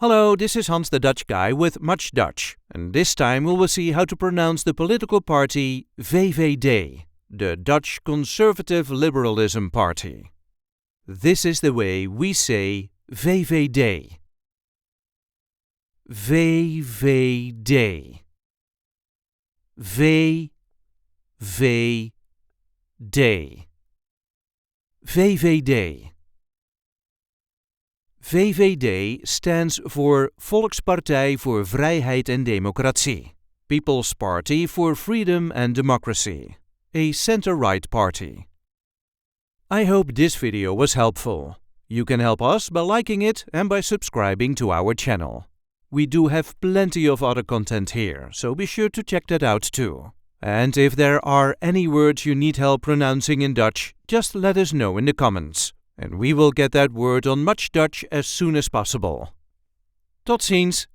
Hello, this is Hans the Dutch guy with Much Dutch, and this time we will see how to pronounce the political party VVD, the Dutch Conservative Liberalism Party. This is the way we say VVD. VVD. VVD. VVD. VVD stands for Volkspartij voor Vrijheid en Democratie, People's Party for Freedom and Democracy, a center-right party. I hope this video was helpful. You can help us by liking it and by subscribing to our channel. We do have plenty of other content here, so be sure to check that out too. And if there are any words you need help pronouncing in Dutch, just let us know in the comments. And we will get that word on Much Dutch as soon as possible. Tot ziens!